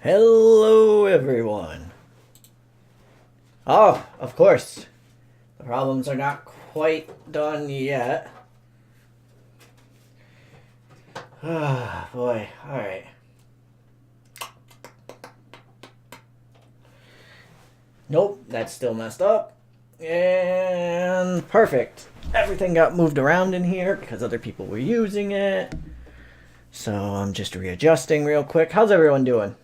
Hello, everyone. Oh, of course. The problems are not quite done yet. Ah, boy. Alright. Nope, that's still messed up. And perfect. Everything got moved around in here because other people were using it. So I'm just readjusting real quick. How's everyone doing?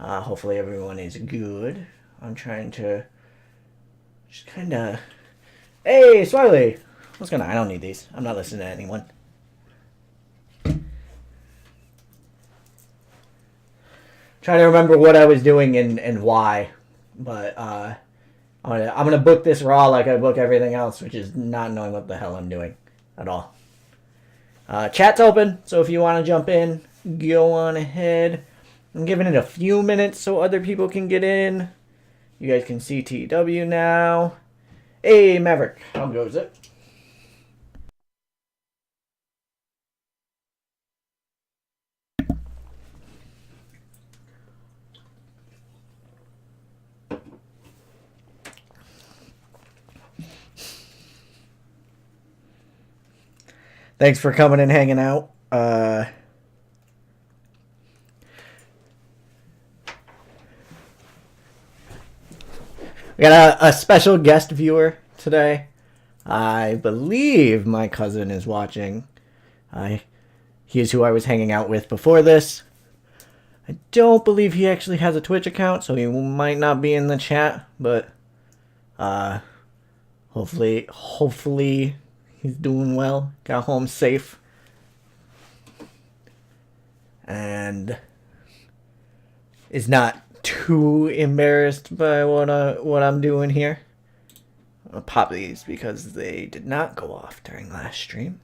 Hopefully everyone is good. I'm trying to just kind of... Hey, Swiley! What's going on? I don't need these. I'm not listening to anyone. Trying to remember what I was doing and why. But I'm gonna book this raw like I book everything else, which is not knowing what the hell I'm doing at all. Chat's open, so if you want to jump in, go on ahead. I'm giving it a few minutes so other people can get in. You guys can see TEW now. Hey, Maverick, how goes it? Thanks for coming and hanging out. We got a special guest viewer today. I believe my cousin is watching. He is who I was hanging out with before this. I don't believe he actually has a Twitch account, so he might not be in the chat, but hopefully he's doing well. Got home safe. And is not too embarrassed by what I'm doing here. I'll pop these because they did not go off during last stream.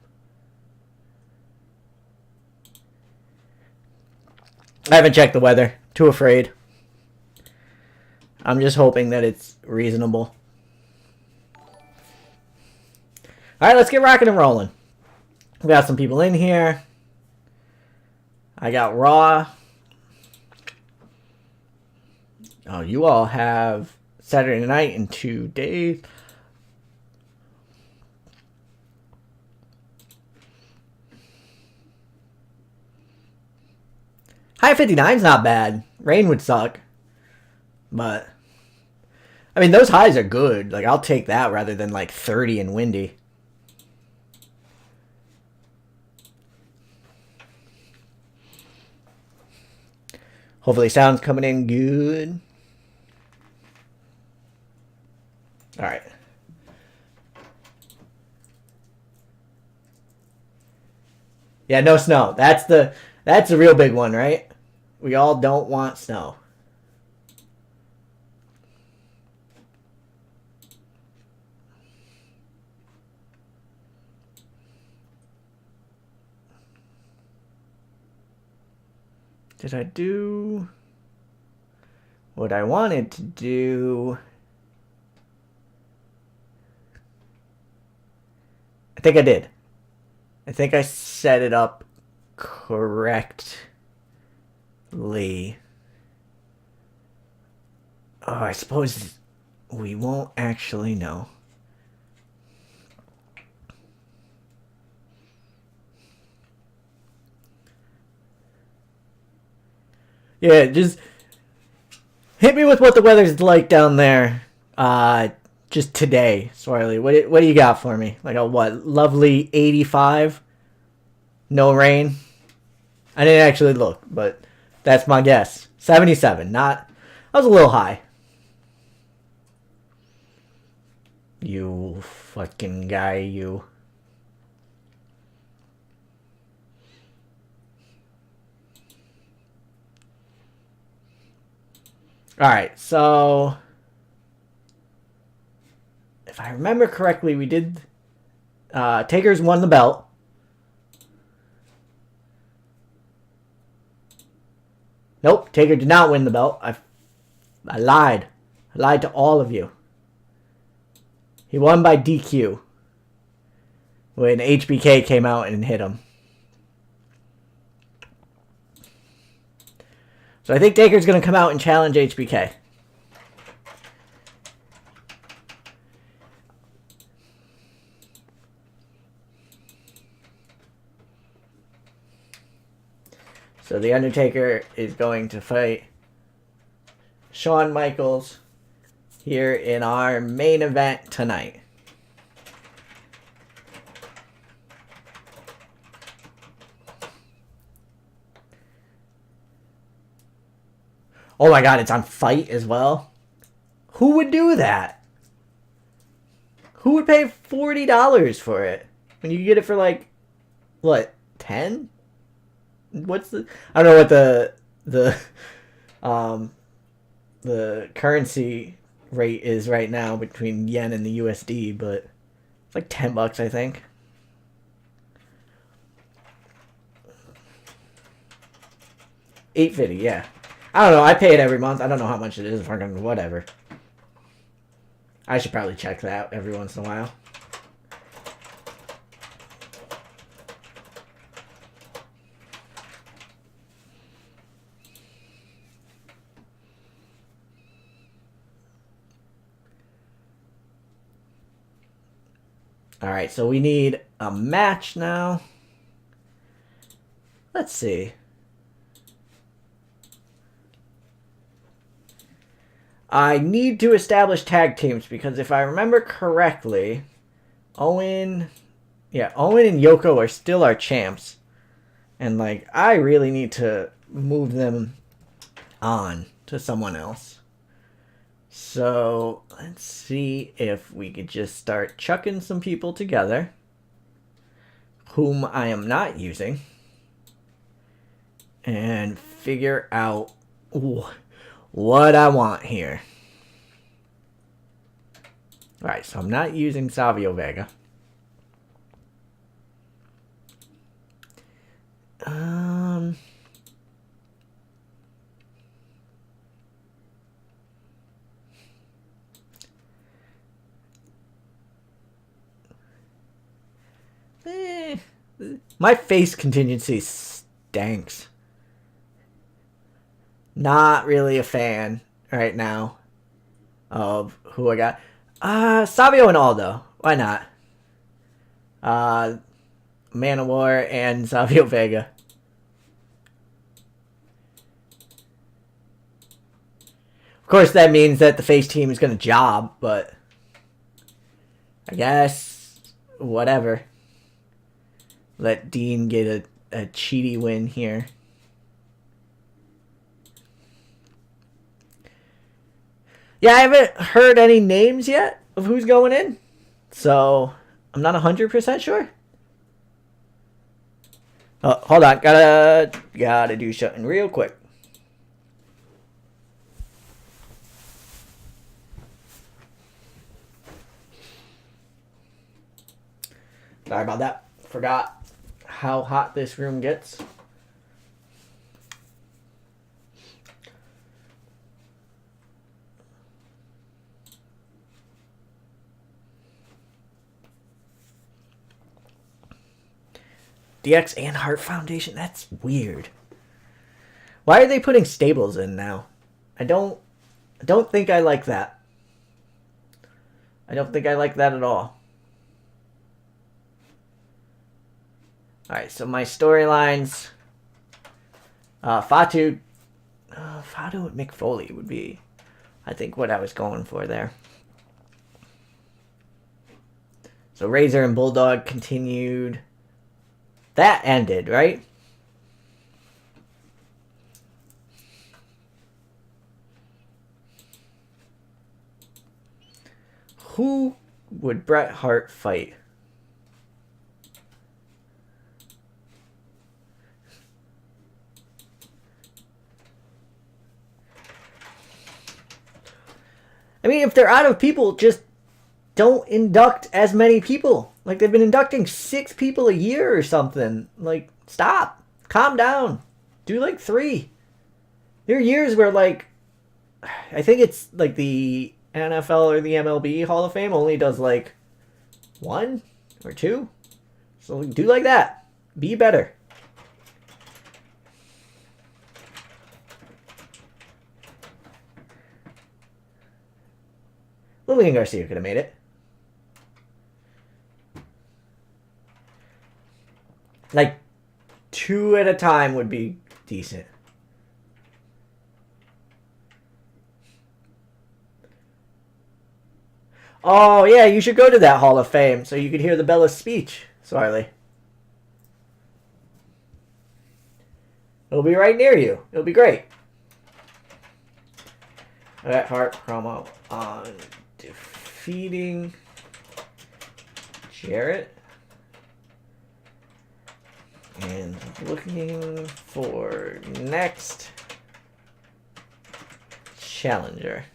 I haven't checked the weather. Too afraid. I'm just hoping that it's reasonable. Alright, let's get rocking and rolling. We got some people in here. I got Raw. Oh, you all have Saturday night in 2 days. High 59's not bad. Rain would suck. But, I mean, those highs are good. Like, I'll take that rather than, like, 30 and windy. Hopefully sound's coming in good. Alright. Yeah, no snow. That's the real big one, right? We all don't want snow. Did I do what I wanted to do? I think I did. I think I set it up correctly. Oh, I suppose we won't actually know. Yeah, just hit me with what the weather's like down there. Just today, Swirly. What do you got for me? Like a what? Lovely 85? No rain? I didn't actually look, but that's my guess. 77. Not... That was a little high. You fucking guy, you. Alright, so... If I remember correctly, we did... Takers won the belt. Nope, Taker did not win the belt. I lied. I lied to all of you. He won by DQ. When HBK came out and hit him. So I think Taker's going to come out and challenge HBK. So The Undertaker is going to fight Shawn Michaels here in our main event tonight. Oh my god, it's on Fight as well? Who would do that? Who would pay $40 for it? When you can get it for like, what, 10? What's the... I don't know what the currency rate is right now between yen and the USD, but it's like $10, I think. $8.50, yeah. I don't know. I pay it every month. I don't know how much it is. Fucking whatever. I should probably check that every once in a while. All right, so we need a match now. Let's see. I need to establish tag teams because if I remember correctly, Owen and Yoko are still our champs. And like I really need to move them on to someone else. So let's see if we could just start chucking some people together whom I am not using and figure out what I want here. Alright, so I'm not using Savio Vega. My face contingency stinks. Not really a fan right now of who I got. Savio and Aldo. Why not? Man of War and Savio Vega. Of course, that means that the face team is going to job, but I guess whatever. Let Dean get a cheaty win here. Yeah, I haven't heard any names yet of who's going in, so I'm not 100% sure. Oh, hold on, gotta do something real quick. Sorry about that. Forgot how hot this room gets. DX and Heart Foundation? That's weird. Why are they putting stables in now? I don't think I like that. I don't think I like that at all. Alright, so my storylines. Fatu and Mick Foley would be, I think, what I was going for there. So Razor and Bulldog continued. That ended, right? Who would Bret Hart fight? I mean, if they're out of people, just don't induct as many people. Like, they've been inducting 6 people a year or something. Like, stop. Calm down. Do, like, 3. There are years where, like, I think it's, like, the NFL or the MLB Hall of Fame only does, like, 1 or 2. So, do like that. Be better. Julian Garcia could have made it. Like, 2 at a time would be decent. Oh, yeah, you should go to that Hall of Fame so you could hear the Bella's speech, Swarley. It'll be right near you. It'll be great. Bret Hart promo on defeating Jarrett. And looking for next challenger.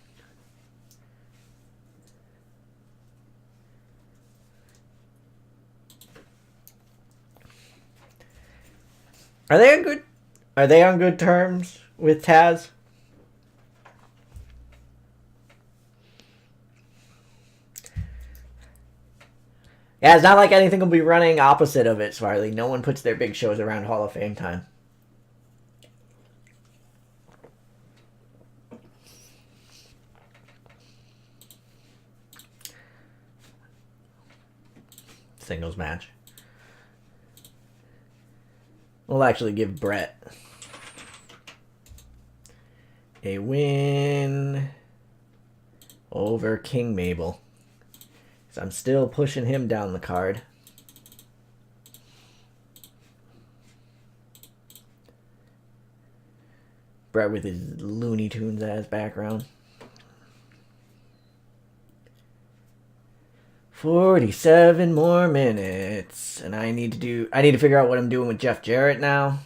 Are they on good terms with Taz? Yeah, it's not like anything will be running opposite of it, Swarley. No one puts their big shows around Hall of Fame time. Singles match. We'll actually give Bret a win over King Mabel. So I'm still pushing him down the card. Bret with his Looney Tunes ass background. 47 more minutes. And I need to figure out what I'm doing with Jeff Jarrett now.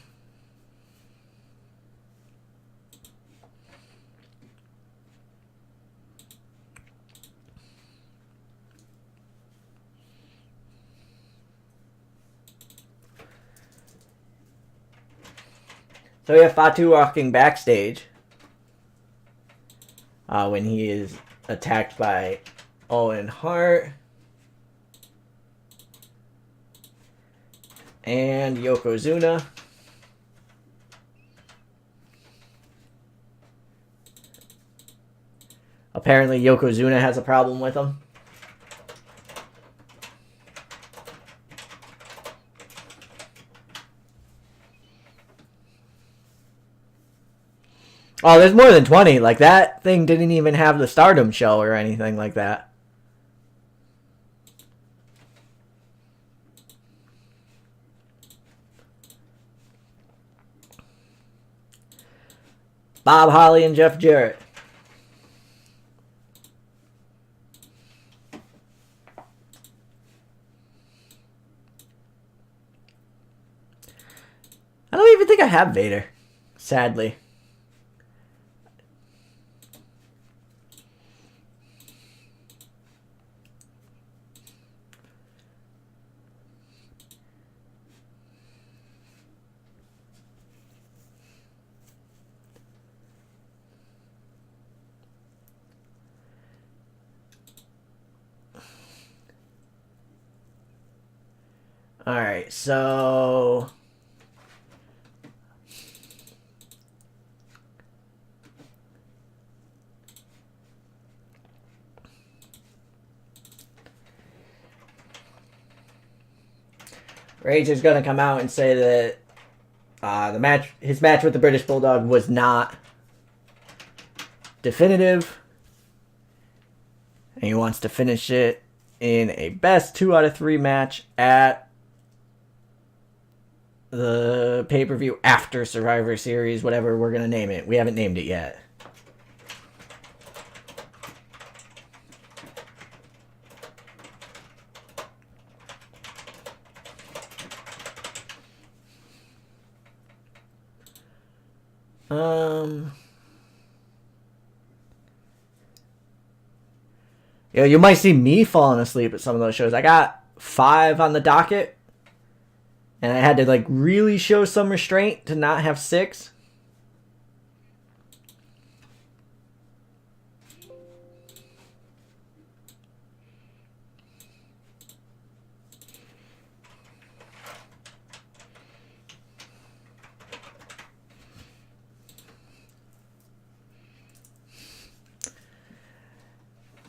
So we have Fatu walking backstage when he is attacked by Owen Hart and Yokozuna. Apparently Yokozuna has a problem with him. Oh, there's more than 20. Like, that thing didn't even have the Stardom show or anything like that. Bob Holly and Jeff Jarrett. I don't even think I have Vader, sadly. Alright, so Rage is going to come out and say that his match with the British Bulldog was not definitive, and he wants to finish it in a best 2 out of 3 match at the pay-per-view after Survivor Series, whatever we're going to name it. We haven't named it yet. Yeah, you might see me falling asleep at some of those shows. I got 5 on the docket, and I had to like really show some restraint to not have 6.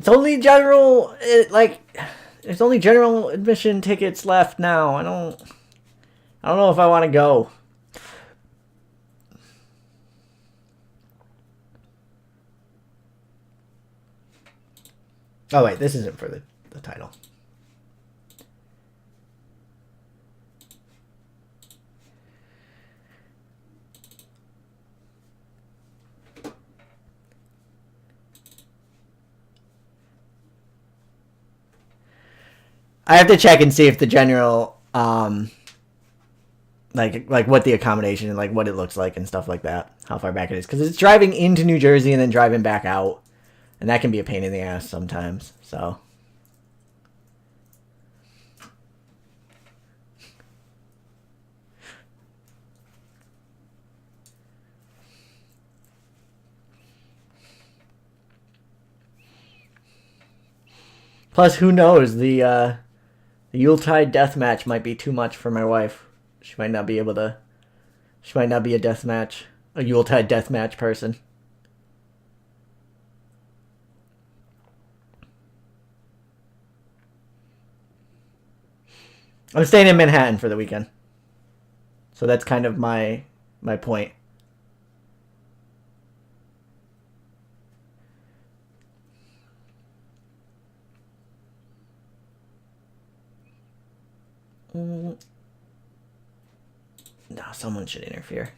only general, there's only general admission tickets left now. I don't know if I want to go. Oh wait, this isn't for the title. I have to check and see if the general, like what the accommodation and like what it looks like and stuff like that, how far back it is, because it's driving into New Jersey and then driving back out, and that can be a pain in the ass sometimes. So. Plus, who knows, the Yuletide death match might be too much for my wife. She might not be able to. She might not be a Yuletide death match person. I'm staying in Manhattan for the weekend, so that's kind of my point. No, someone should interfere.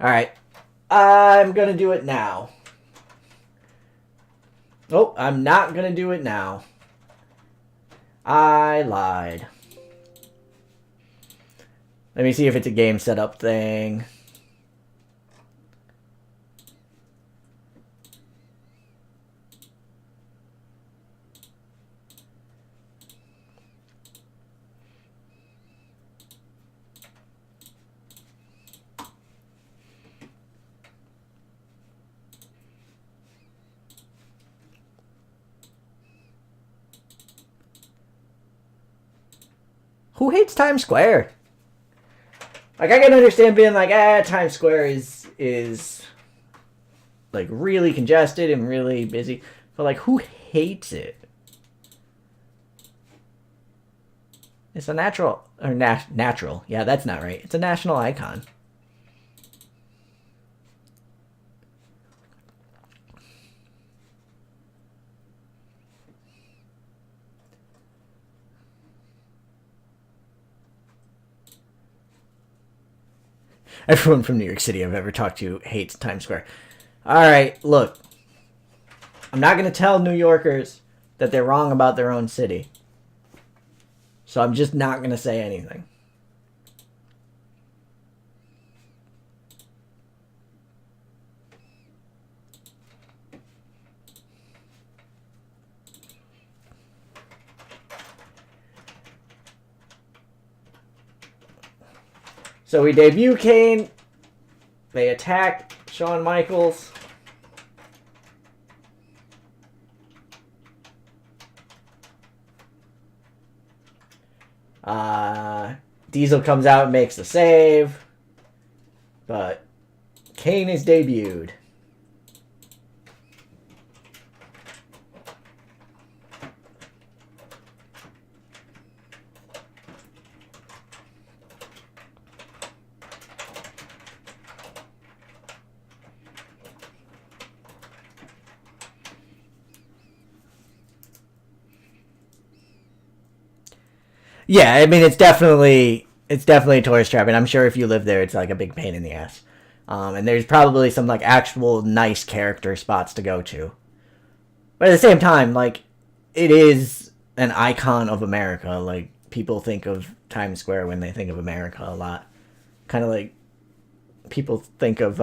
Alright. I'm gonna do it now. Oh, I'm not gonna do it now. I lied. Let me see if it's a game setup thing. Who hates Times Square? Like, I can understand being like, Times Square is like really congested and really busy. But like, who hates it? It's a natural, or natural. Yeah, that's not right. It's a national icon. Everyone from New York City I've ever talked to hates Times Square. Alright, look. I'm not going to tell New Yorkers that they're wrong about their own city. So I'm just not going to say anything. So we debut Kane. They attack Shawn Michaels. Diesel comes out and makes the save. But Kane is debuted. Yeah, I mean, it's definitely a tourist trap, and I'm sure if you live there, it's like a big pain in the ass. And there's probably some like actual nice character spots to go to. But at the same time, like, it is an icon of America. Like, people think of Times Square when they think of America a lot. Kind of like people think of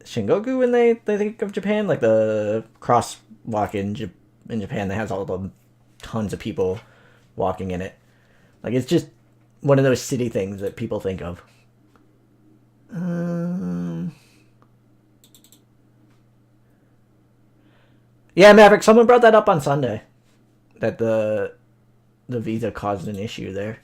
Shingoku when they think of Japan, like the crosswalk in Japan that has all the tons of people walking in it. Like, it's just one of those city things that people think of. Yeah, Maverick, someone brought that up on Sunday. That the visa caused an issue there.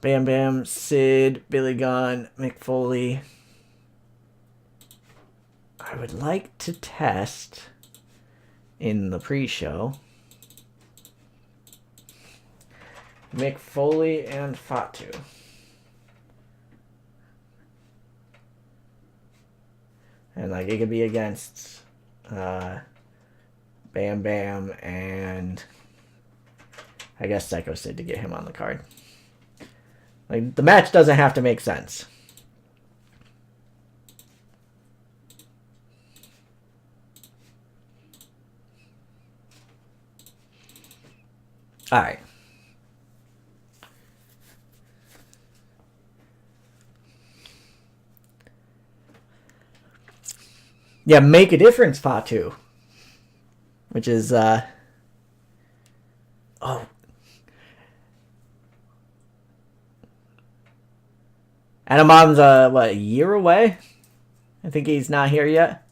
Bam Bam, Sid, Billy Gunn, Mick Foley. I would like to test in the pre-show Mick Foley and Fatu. And like it could be against Bam Bam and I guess Psycho Sid to get him on the card. Like the match doesn't have to make sense. All right. Yeah, make a difference, Fatu. Which is, oh. Adamom's, what, a year away? I think he's not here yet.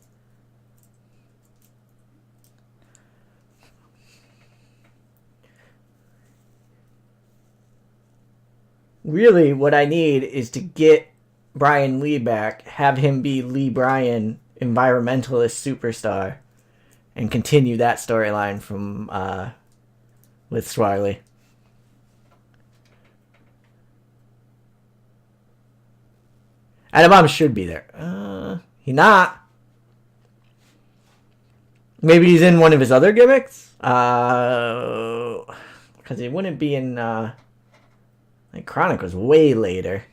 Really, what I need is to get Brian Lee back, have him be Lee Bryan, environmentalist superstar, and continue that storyline from with Swarley. Adamom should be there. He not. Maybe he's in one of his other gimmicks? Because he wouldn't be in... like Chronic was way later.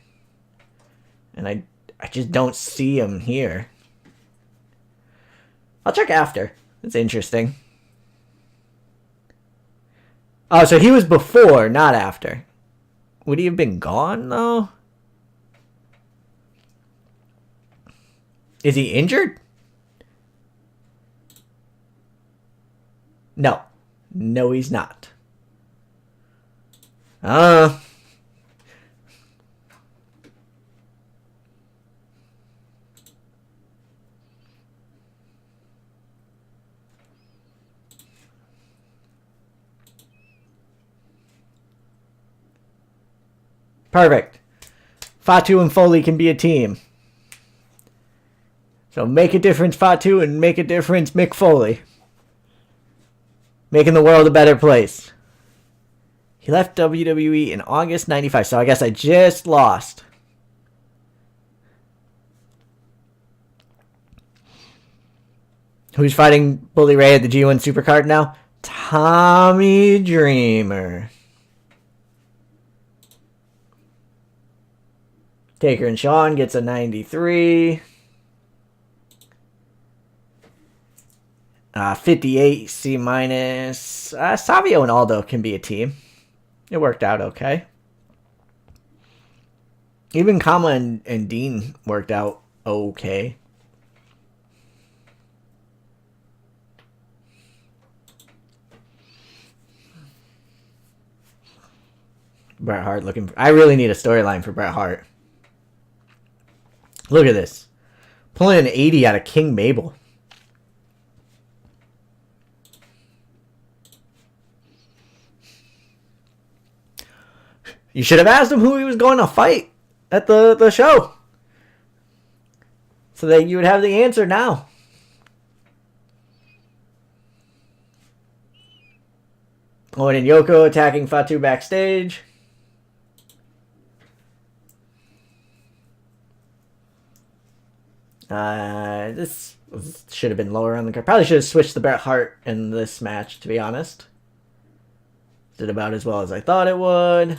And I just don't see him here. I'll check after. It's interesting. Oh, so he was before, not after. Would he have been gone, though? Is he injured? No. No, he's not. Perfect. Fatu and Foley can be a team. So make a difference, Fatu, and make a difference, Mick Foley. Making the world a better place. He left WWE in August 95, so I guess I just lost. Who's fighting Bully Ray at the G1 Supercard now? Tommy Dreamer. Taker and Sean gets a 93. 58 C minus. Savio and Aldo can be a team. It worked out okay. Even Kama and Dean worked out okay. Bret Hart looking... I really need a storyline for Bret Hart. Look at this. Pulling an 80 out of King Mabel. You should have asked him who he was going to fight at the show. So that you would have the answer now. Owen and Yoko attacking Fatu backstage. This should have been lower on the card. Probably should have switched the Bret Hart in this match, to be honest. Did about as well as I thought it would.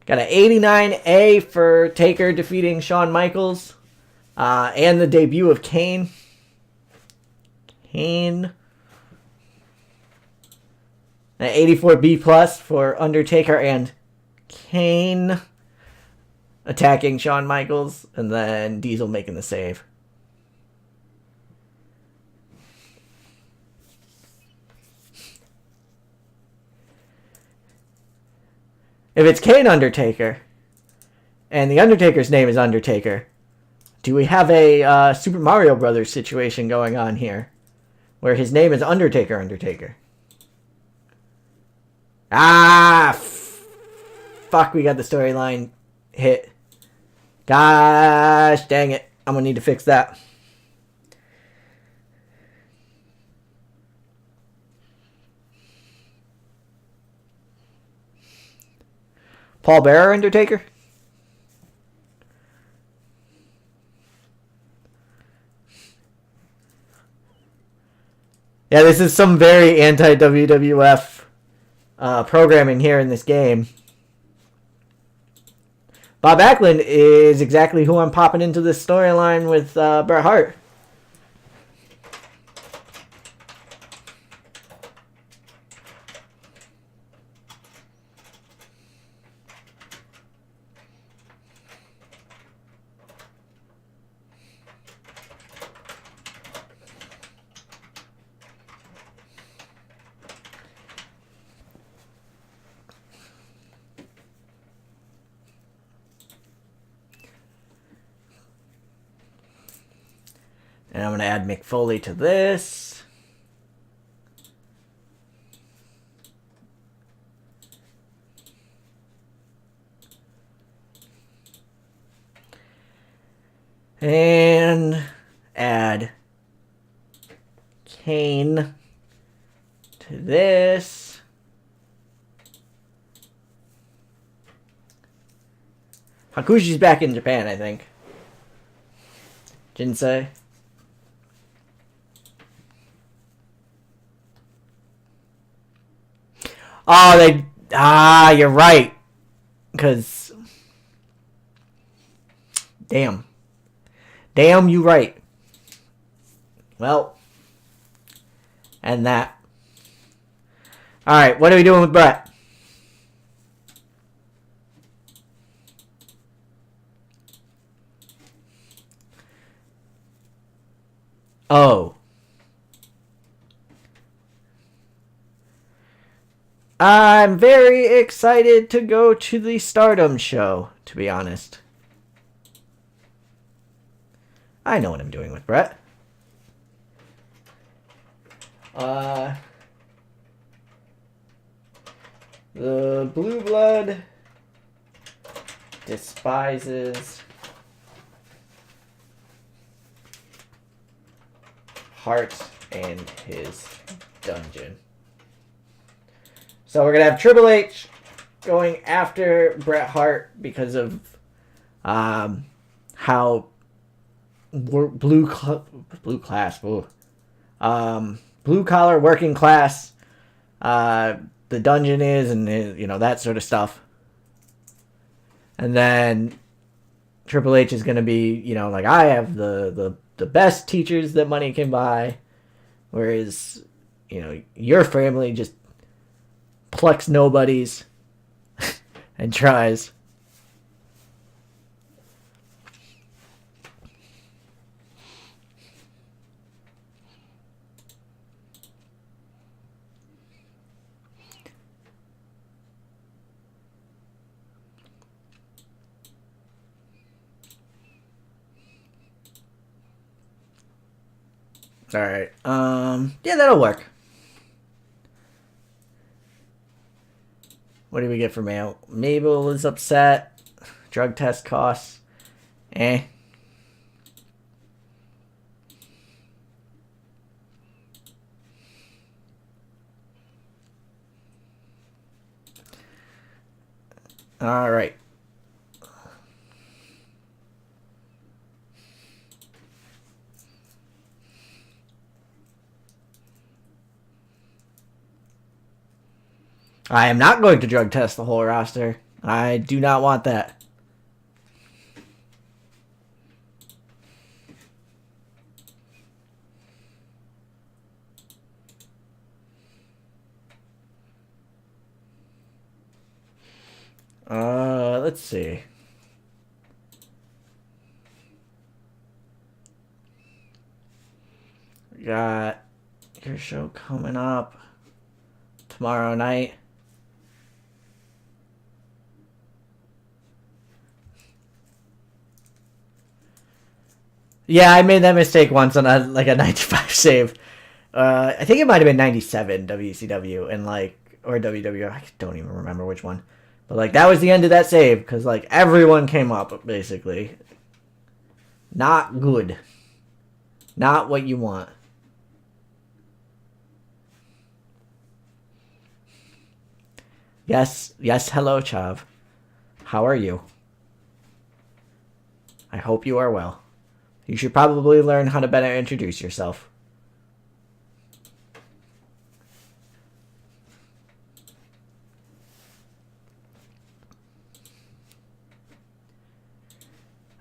Got an 89A for Taker defeating Shawn Michaels. And the debut of Kane. An 84B plus for Undertaker and Kane attacking Shawn Michaels, and then Diesel making the save. If it's Kane Undertaker, and the Undertaker's name is Undertaker, do we have a Super Mario Brothers situation going on here, where his name is Undertaker? fuck, we got the storyline hit. Gosh dang it. I'm gonna need to fix that. Paul Bearer, Undertaker? Yeah, this is some very anti-WWF programming here in this game. Bob Backlund is exactly who I'm popping into this storyline with Bret Hart. And I'm going to add Mick Foley to this. And add Kane to this. Hakushi's back in Japan, I think. Jinsei. Oh, you're right. Because, damn, you right. Well, and that. All right, what are we doing with Bret? Oh. I'm very excited to go to the Stardom show, to be honest. I know what I'm doing with Bret. The Blue Blood despises Hart and his dungeon. So we're going to have Triple H going after Bret Hart because of how blue collar working class the dungeon is, and that sort of stuff. And then Triple H is going to be like, I have the best teachers that money can buy, whereas your family just plucks nobodies and tries. All right. Yeah, that'll work. What do we get for mail? Mabel is upset. Drug test costs. Eh. All right. I am not going to drug test the whole roster. I do not want that. Let's see. We got your show coming up tomorrow night. Yeah, I made that mistake once on a 95 save. I think it might have been 97 WCW and or WWF. I don't even remember which one. But, like, that was the end of that save, because, like, everyone came up, basically. Not good. Not what you want. Yes, hello, Chav. How are you? I hope you are well. You should probably learn how to better introduce yourself.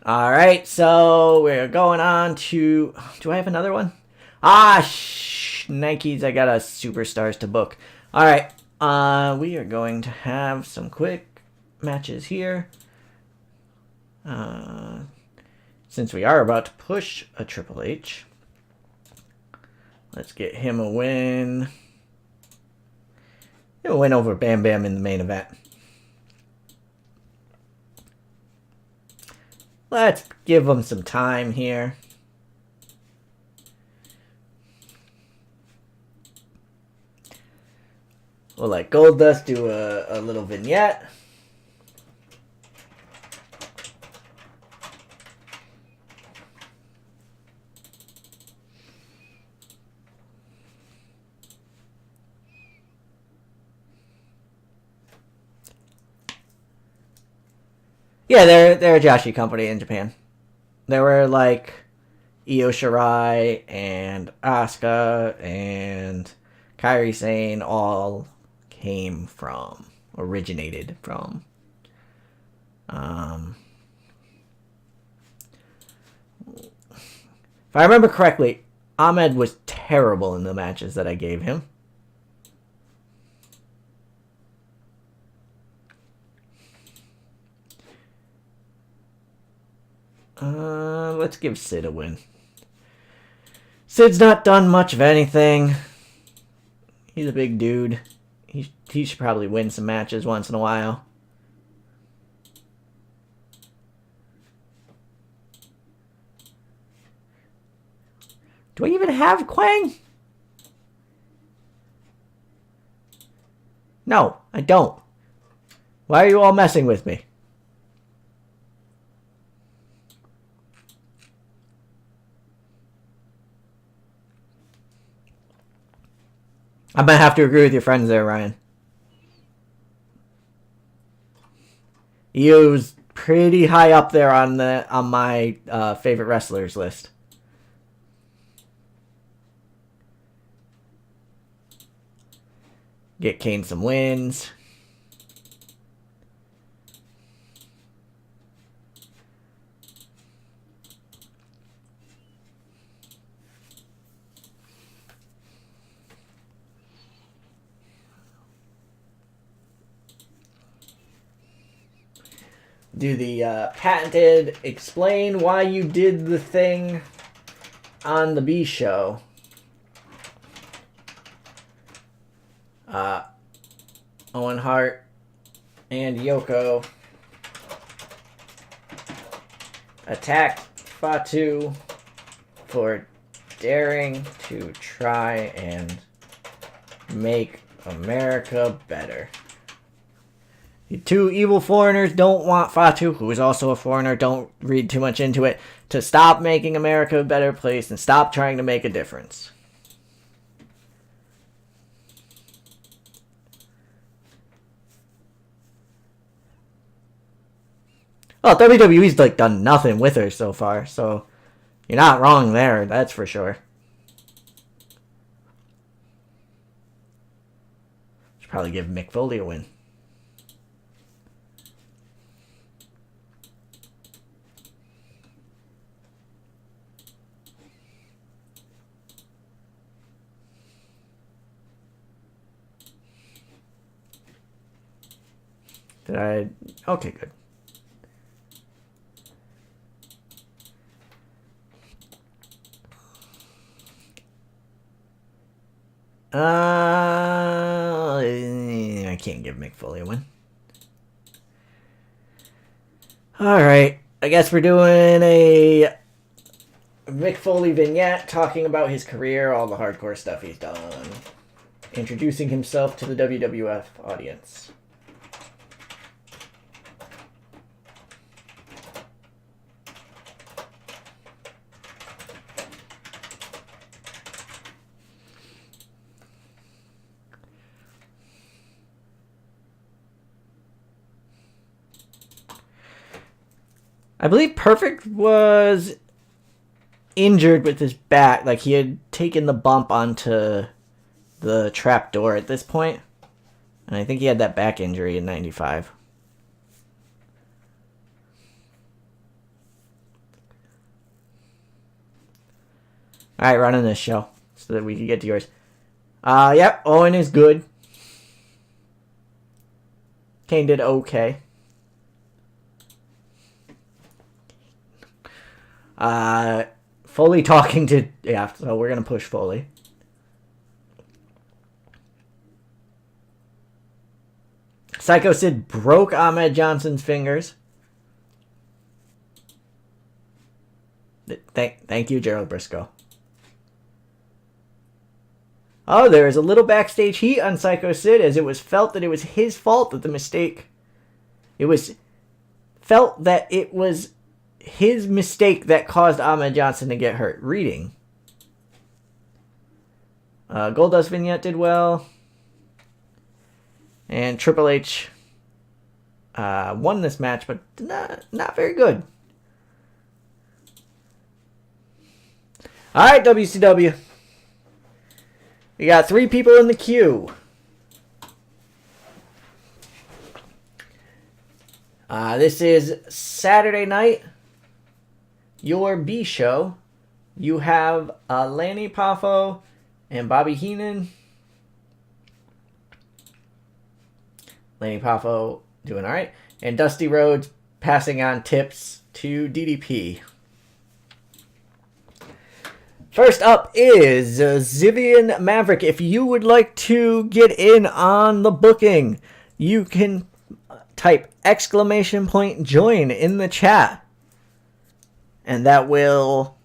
Alright, so we're going on to... Do I have another one? Nikes, I got a Superstars to book. Alright, we are going to have some quick matches here. Since we are about to push a Triple H, let's get him a win. He'll win over Bam Bam in the main event. Let's give him some time here. We'll let Goldust do a little vignette. Yeah, they're a Joshi company in Japan. There were like Io Shirai and Asuka and Kairi Sane all originated from. If I remember correctly, Ahmed was terrible in the matches that I gave him. Let's give Sid a win. Sid's not done much of anything. He's a big dude. He should probably win some matches once in a while. Do I even have Quang? No, I don't. Why are you all messing with me? I might have to agree with your friends there, Ryan. Io's pretty high up there on my favorite wrestlers list. Get Kane some wins. Do the patented explain why you did the thing on the B show. Owen Hart and Yoko attacked Fatu for daring to try and make America better. The two evil foreigners don't want Fatu, who is also a foreigner, don't read too much into it, to stop making America a better place and stop trying to make a difference. Well, WWE's like done nothing with her so far, so you're not wrong there, that's for sure. Should probably give Mick Foley a win. Did I? Okay, good. I can't give Mick Foley a win. Alright, I guess we're doing a Mick Foley vignette talking about his career, all the hardcore stuff he's done. Introducing himself to the WWF audience. I believe Perfect was injured with his back. Like, he had taken the bump onto the trap door at this point. And I think he had that back injury in 95. Alright, running this show so that we can get to yours. Yep, Owen is good. Kane did okay. Foley talking to... Yeah, so we're going to push Foley. Psycho Sid broke Ahmed Johnson's fingers. Thank you, Gerald Briscoe. Oh, there is a little backstage heat on Psycho Sid as it was felt that it was his fault that the mistake... It was felt that it was his mistake that caused Ahmed Johnson to get hurt. Reading. Goldust vignette did well. And Triple H won this match, but not very good. All right, WCW. We got 3 people in the queue. This is Saturday night. Your B show. You have Lanny Poffo and Bobby Heenan. Lanny Poffo doing all right. And Dusty Rhodes passing on tips to DDP. First up is Zivian Maverick. If you would like to get in on the booking, you can type !join in the chat. And that will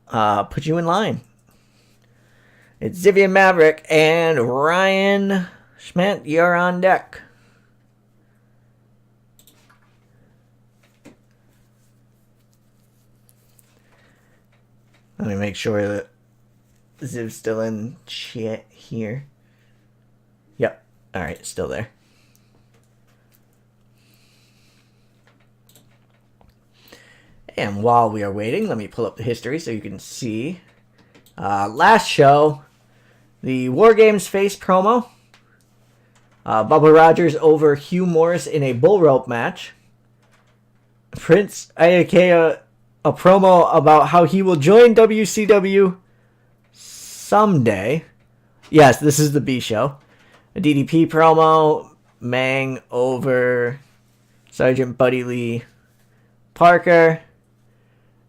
put you in line. It's Zivian Maverick and Ryan Schmidt. You're on deck. Let me make sure that Ziv's still in chat here. Yep. All right, still there. And while we are waiting, let me pull up the history so you can see. Last show, the War Games face promo. Bubba Rogers over Hugh Morris in a bull rope match. Prince Iakea, a promo about how he will join WCW someday. Yes, this is the B show. A DDP promo. Mang over Sergeant Buddy Lee Parker.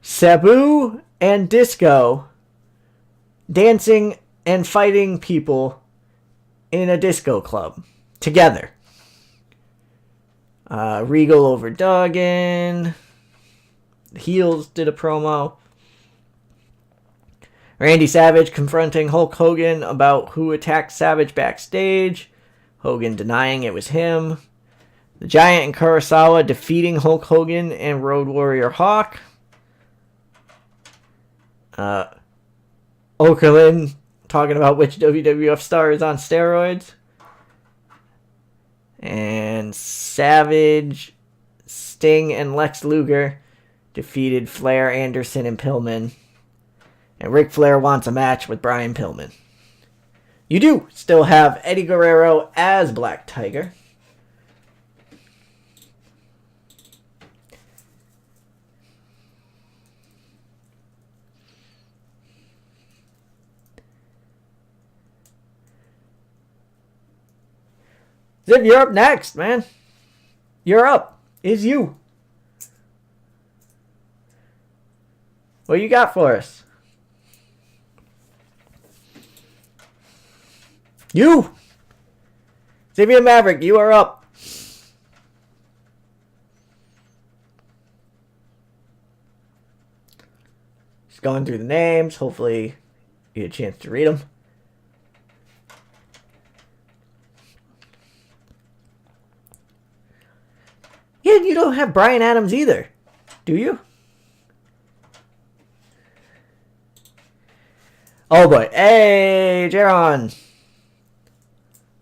Sabu and Disco dancing and fighting people in a disco club together. Regal over Duggan. The Heels did a promo. Randy Savage confronting Hulk Hogan about who attacked Savage backstage. Hogan denying it was him. The Giant and Kurosawa defeating Hulk Hogan and Road Warrior Hawk. Okerlund talking about which WWF star is on steroids. And Savage, Sting, and Lex Luger defeated Flair, Anderson, and Pillman. And Ric Flair wants a match with Brian Pillman. You do still have Eddie Guerrero as Black Tiger. Ziv, you're up next, man. You're up. Is you. What you got for us? You! Zivian Maverick, you are up. Just going through the names. Hopefully you get a chance to read them. Yeah, you don't have Bryan Adams either, do you? Oh boy. Hey, Jaron.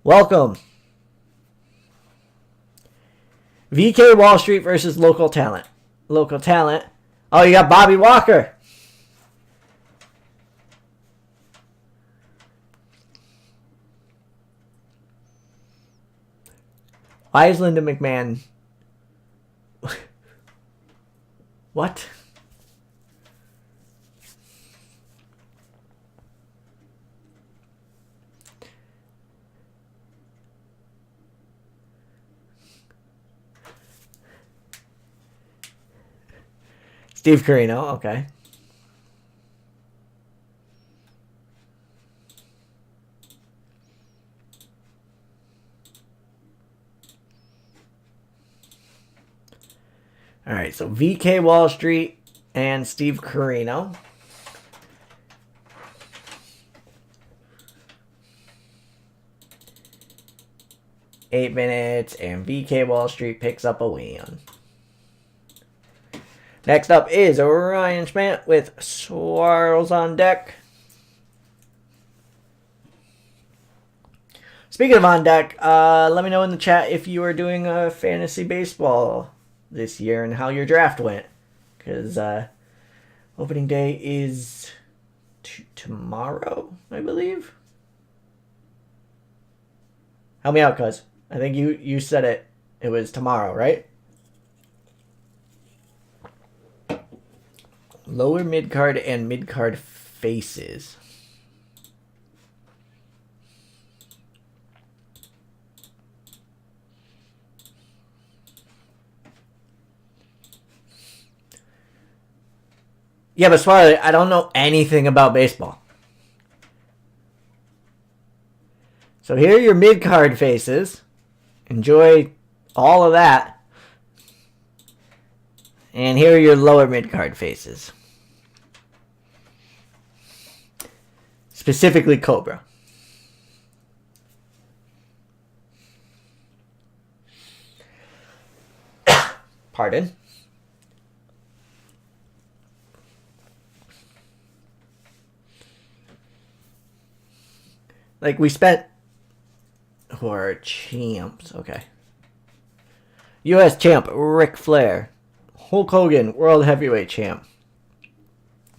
Welcome. VK Wall Street versus local talent. local talent. Oh, you got Bobby Walker. Why is Linda McMahon... What? Steve Carino, okay. All right, so VK Wall Street and Steve Carino. Eight minutes, and VK Wall Street picks up a win. Next up is Ryan Schmidt with Swirls on deck. Speaking of on deck, let me know in the chat if you are doing a fantasy baseball this year and how your draft went. Because opening day is tomorrow, I believe. Help me out, cuz. I think you said it. It was tomorrow, right? Lower mid-card and mid-card faces. Yeah, but Swirly, I don't know anything about baseball. So here are your mid-card faces. Enjoy all of that. And here are your lower mid-card faces. Specifically Cobra. Pardon. Like, we spent... Who are champs? Okay. U.S. champ, Ric Flair. Hulk Hogan, World Heavyweight champ.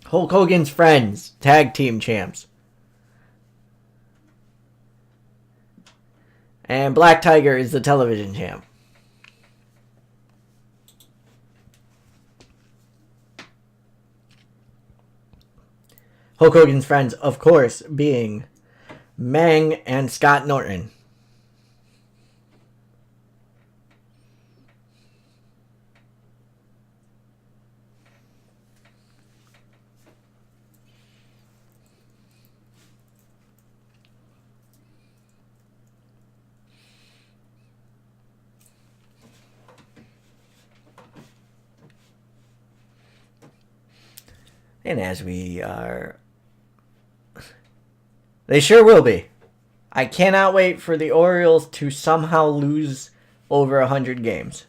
Hulk Hogan's friends, tag team champs. And Black Tiger is the television champ. Hulk Hogan's friends, of course, being Mang and Scott Norton. And as we are... They sure will be. I cannot wait for the Orioles to somehow lose over 100 games.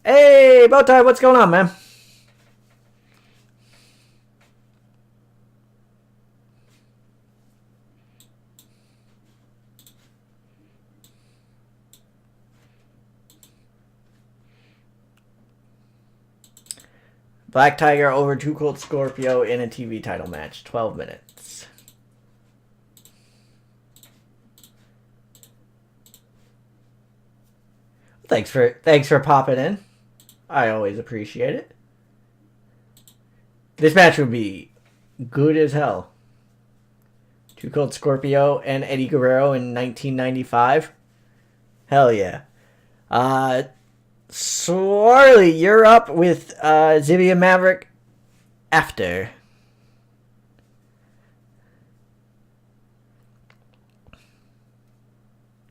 Hey, Bowtie, what's going on, man? Black Tiger over Too Cold Scorpio in a TV title match. 12 minutes. Thanks for popping in. I always appreciate it. This match would be good as hell. Too Cold Scorpio and Eddie Guerrero in 1995. Hell yeah. Swarley, you're up with Zibia Maverick after.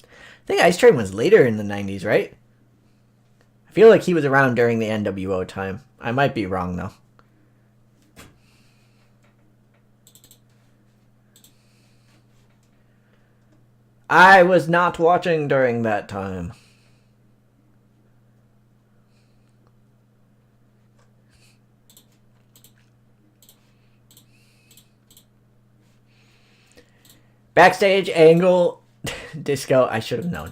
I think Ice Train was later in the 90s, right? I feel like he was around during the NWO time. I might be wrong, though. I was not watching during that time. Backstage angle disco. I should have known.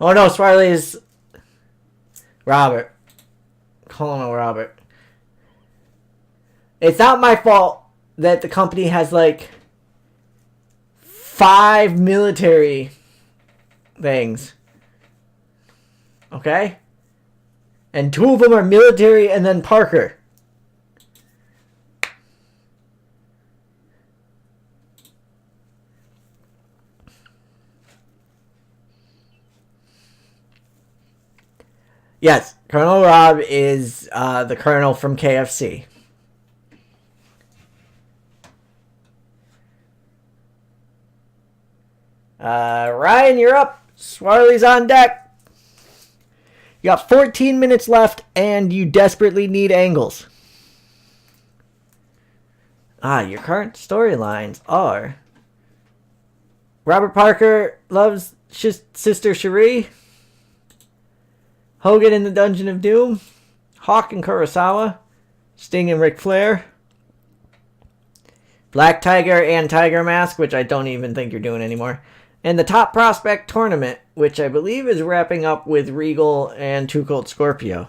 Oh no, Swarley is Robert. Colonel Robert. It's not my fault that the company has like 5 military things. Okay? And 2 of them are military and then Parker. Yes, Colonel Rob is the colonel from KFC. Ryan, you're up. Swarley's on deck. You got 14 minutes left, and you desperately need angles. Your current storylines are Robert Parker loves Sister Cherie, Hogan in the Dungeon of Doom, Hawk and Kurosawa, Sting and Ric Flair, Black Tiger and Tiger Mask, which I don't even think you're doing anymore, and the Top Prospect Tournament, which I believe is wrapping up with Regal and Too Cold Scorpio.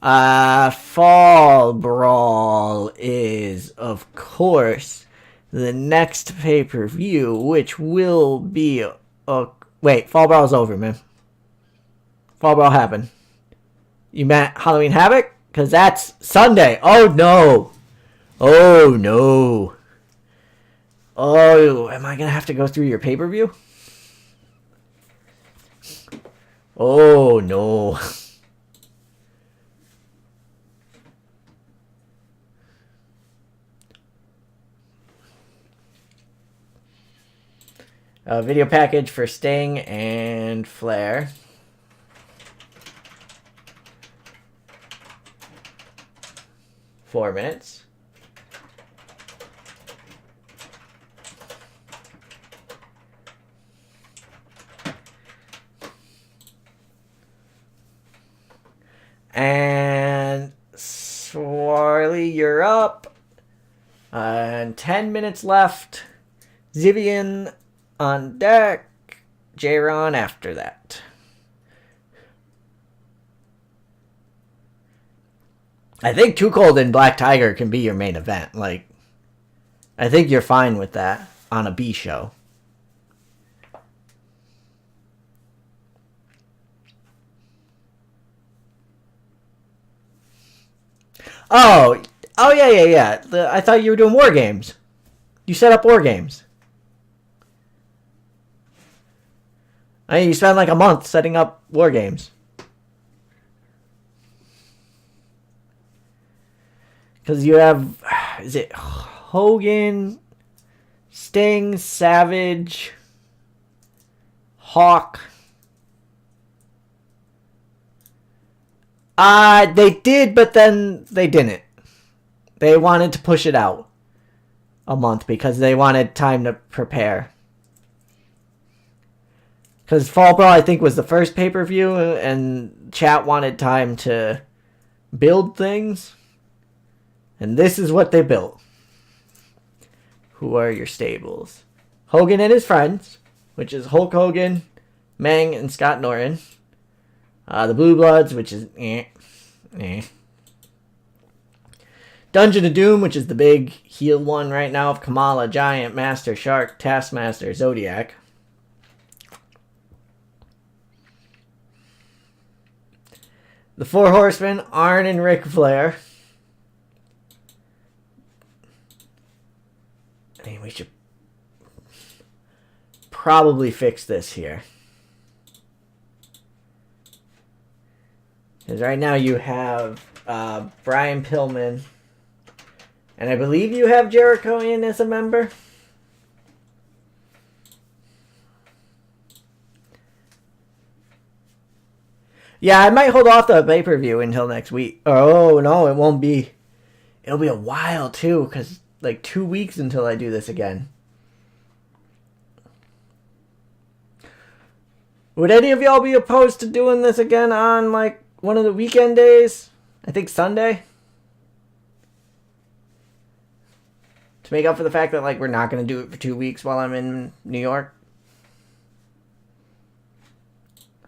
Fall Brawl is, of course, the next pay-per-view, which will be wait, Fall Brawl's over, man. Fall Brawl happened. You meant Halloween Havoc? Because that's Sunday. Oh, no. Oh, no. Oh, am I going to have to go through your pay-per-view? Oh, no. A video package for Sting and Flair. Four minutes. And Swarley, you're up. And 10 minutes left. Zivian on deck. J-Ron after that. I think Too Cold and Black Tiger can be your main event. Like, I think you're fine with that on a B show. Oh, yeah. I thought you were doing War Games. You set up War Games. I mean, you spent like a month setting up War Games. Because you have, is it Hogan, Sting, Savage, Hawk. They did, but then they didn't. They wanted to push it out a month because they wanted time to prepare. Because Fall Brawl, I think, was the first pay-per-view, and chat wanted time to build things. And this is what they built. Who are your stables? Hogan and his friends, which is Hulk Hogan, Meng, and Scott Norton. The Blue Bloods, which is Dungeon of Doom, which is the big heel one right now of Kamala, Giant, Master, Shark, Taskmaster, Zodiac. The Four Horsemen, Arn and Ric Flair. I mean, we should probably fix this here. Because right now you have Brian Pillman. And I believe you have Jericho in as a member. Yeah, I might hold off the pay-per-view until next week. Oh, no, it won't be. It'll be a while, too, because like 2 weeks until I do this again. Would any of y'all be opposed to doing this again on like one of the weekend days? I think Sunday. To make up for the fact that, like, we're not going to do it for 2 weeks while I'm in New York.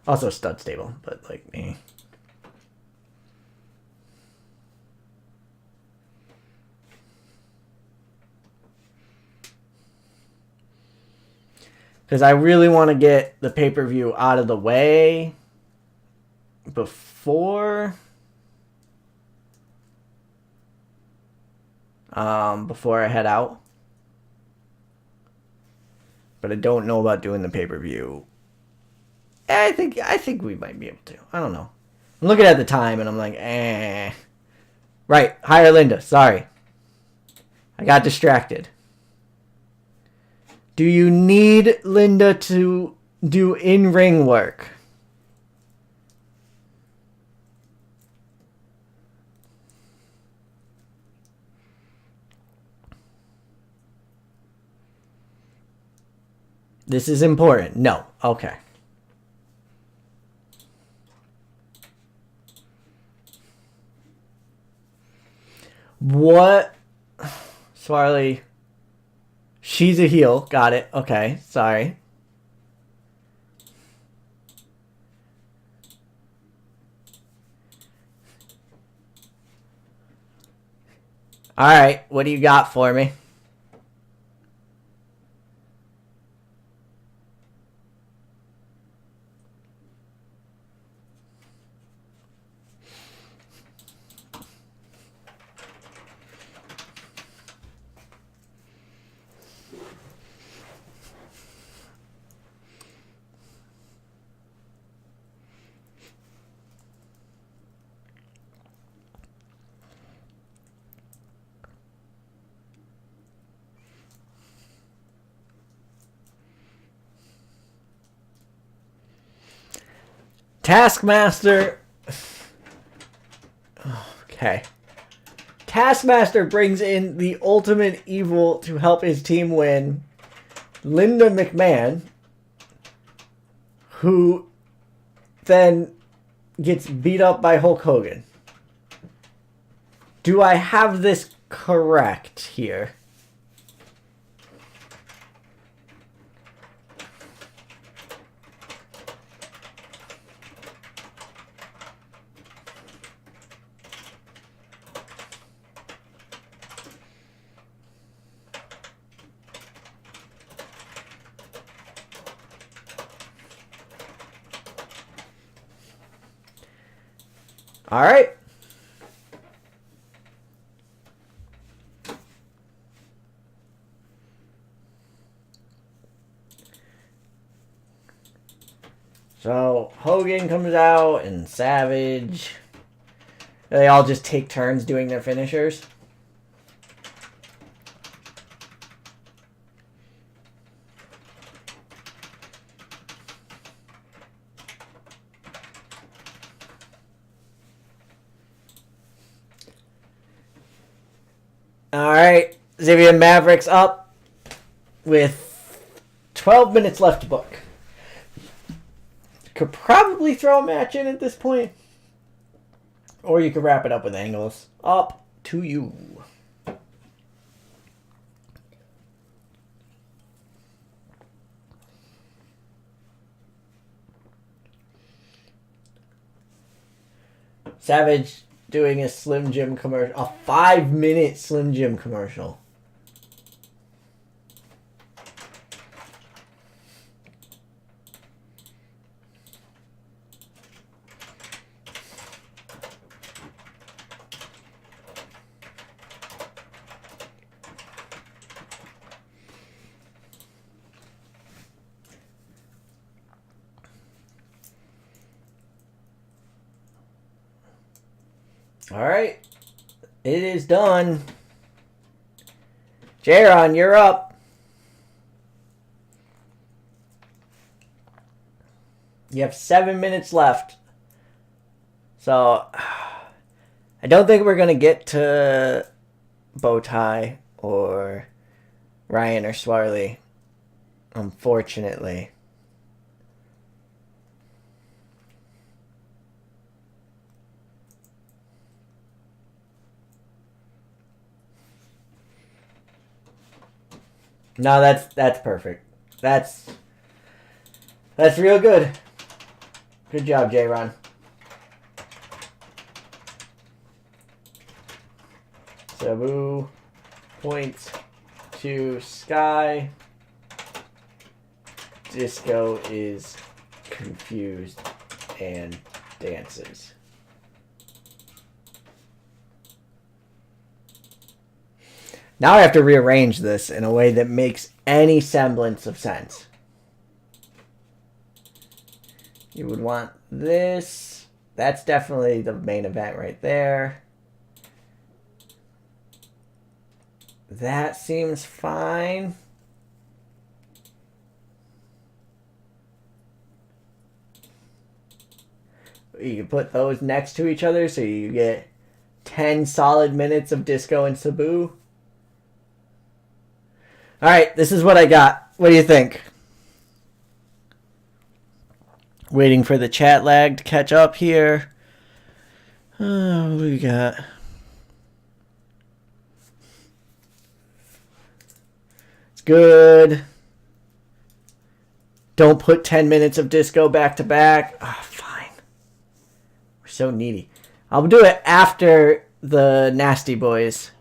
Also stud stable, but, like, me. Because I really want to get the pay-per-view out of the way before I head out. But I don't know about doing the pay-per-view. I think we might be able to. I don't know. I'm looking at the time and I'm like, eh. Right, hire Linda. Sorry. I got distracted. Do you need Linda to do in-ring work? This is important. No. Okay. What? Swarley. She's a heel. Got it. Okay. Sorry. Alright. What do you got for me? Taskmaster. Okay. Taskmaster brings in the ultimate evil to help his team win. Linda McMahon, who then gets beat up by Hulk Hogan. Do I have this correct here? All right. So Hogan comes out and Savage. They all just take turns doing their finishers. All right, Xavier Mavericks up with 12 minutes left to book. Could probably throw a match in at this point. Or you could wrap it up with angles. Up to you. Savage doing a Slim Jim commercial. A 5-minute Slim Jim commercial. Alright. It is done. Jaron, you're up. You have 7 minutes left. So, I don't think we're going to get to Bowtie or Ryan or Swarley, unfortunately. No, that's perfect. That's real good. Good job, J-Ron. Sabu points to Sky. Disco is confused and dances. Now I have to rearrange this in a way that makes any semblance of sense. You would want this. That's definitely the main event right there. That seems fine. You can put those next to each other so you get 10 solid minutes of Disco and Sabu. Alright, this is what I got. What do you think? Waiting for the chat lag to catch up here. Oh, what do we got? It's good. Don't put 10 minutes of Disco back to back. Oh, fine. We're so needy. I'll do it after the Nasty Boys.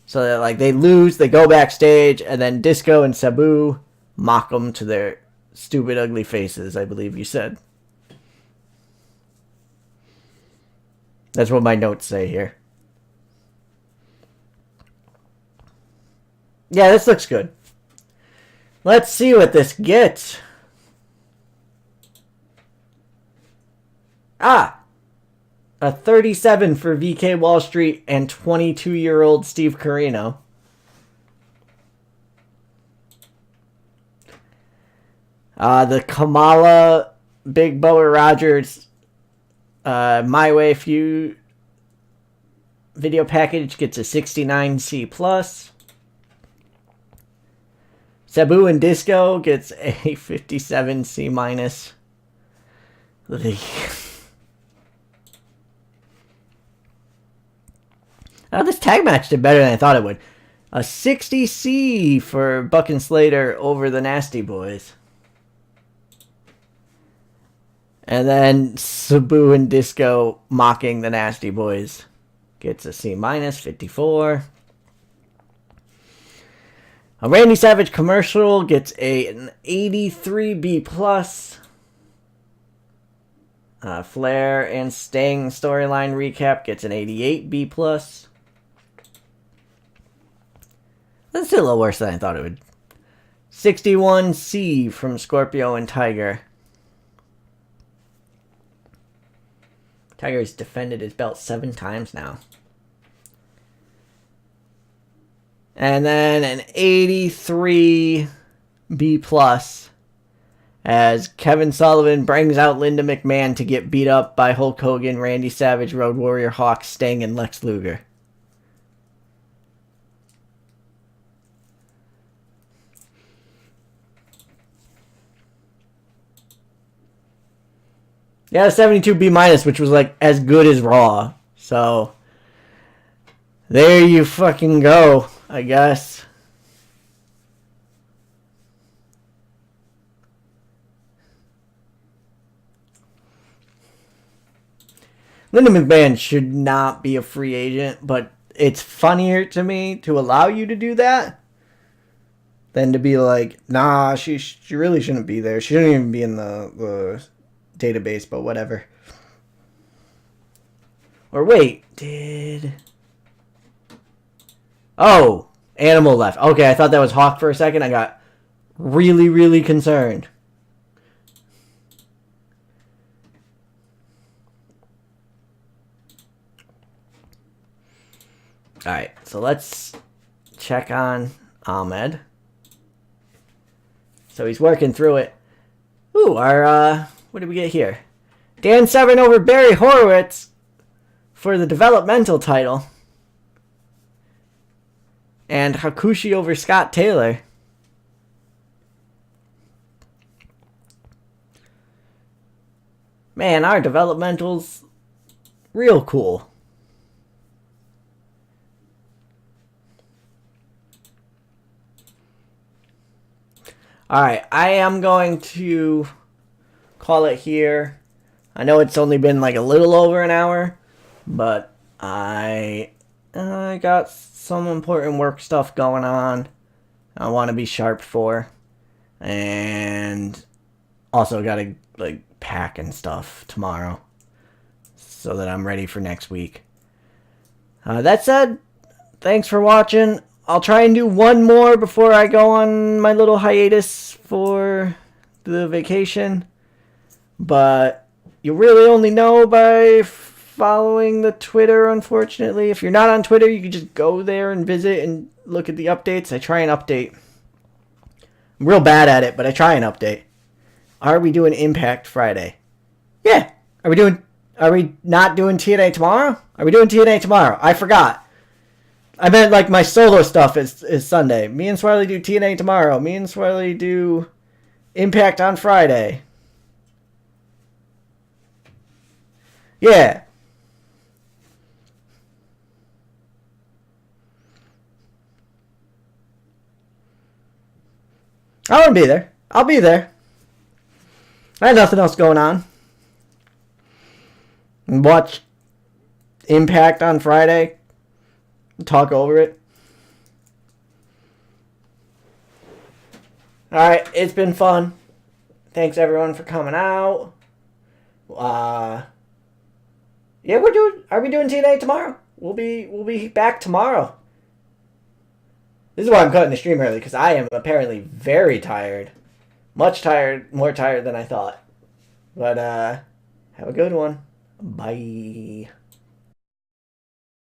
So that, like, they lose, they go backstage, and then Disco and Sabu mock them to their stupid, ugly faces, I believe you said. That's what my notes say here. Yeah, this looks good. Let's see what this gets. Ah! A 37 for VK Wall Street and 22-year-old Steve Corino. The Kamala Big Boa Rogers My Way Feud video package gets a 69C+. Sabu and Disco gets a 57C-. Oh, this tag match did better than I thought it would. A 60C for Buck and Slater over the Nasty Boys. And then Sabu and Disco mocking the Nasty Boys gets a C-, 54. A Randy Savage commercial gets an 83B+. Flair and Sting storyline recap gets an 88B+. That's still a little worse than I thought it would. 61C from Scorpio and Tiger. Tiger has defended his belt 7 times now. And then an 83B+ as Kevin Sullivan brings out Linda McMahon to get beat up by Hulk Hogan, Randy Savage, Road Warrior, Hawk, Sting, and Lex Luger. Yeah, 72B-, which was like as good as Raw. So there you fucking go, I guess. Linda McMahon should not be a free agent, but it's funnier to me to allow you to do that than to be like, nah, she really shouldn't be there. She shouldn't even be in the database, but whatever. Or wait, oh, Animal left. Okay, I thought that was Hawk for a second. I got really, really concerned. Alright, so let's check on Ahmed. So he's working through it. Ooh, our, what did we get here? Dan Severn over Barry Horowitz for the developmental title. And Hakushi over Scott Taylor. Man, our developmental's real cool. Alright, I am going to call it here. I know it's only been like a little over an hour, but I got some important work stuff going on I want to be sharp for. And also got to like pack and stuff tomorrow so that I'm ready for next week. That said, thanks for watching. I'll try and do one more before I go on my little hiatus for the vacation. But you really only know by following the Twitter, unfortunately. If you're not on Twitter, you can just go there and visit and look at the updates. I try and update. I'm real bad at it, but I try and update. Are we doing Impact Friday? Yeah. Are we not doing TNA tomorrow? Are we doing TNA tomorrow? I forgot. I meant like my solo stuff is Sunday. Me and Swiley do TNA tomorrow. Me and Swiley do Impact on Friday. Yeah. I want to be there. I'll be there. I had nothing else going on. Watch Impact on Friday. Talk over it. Alright, it's been fun. Thanks everyone for coming out. Yeah, are we doing TNA tomorrow? We'll be back tomorrow. This is why I'm cutting the stream early, because I am apparently very tired. Much tired, more tired than I thought. But have a good one. Bye.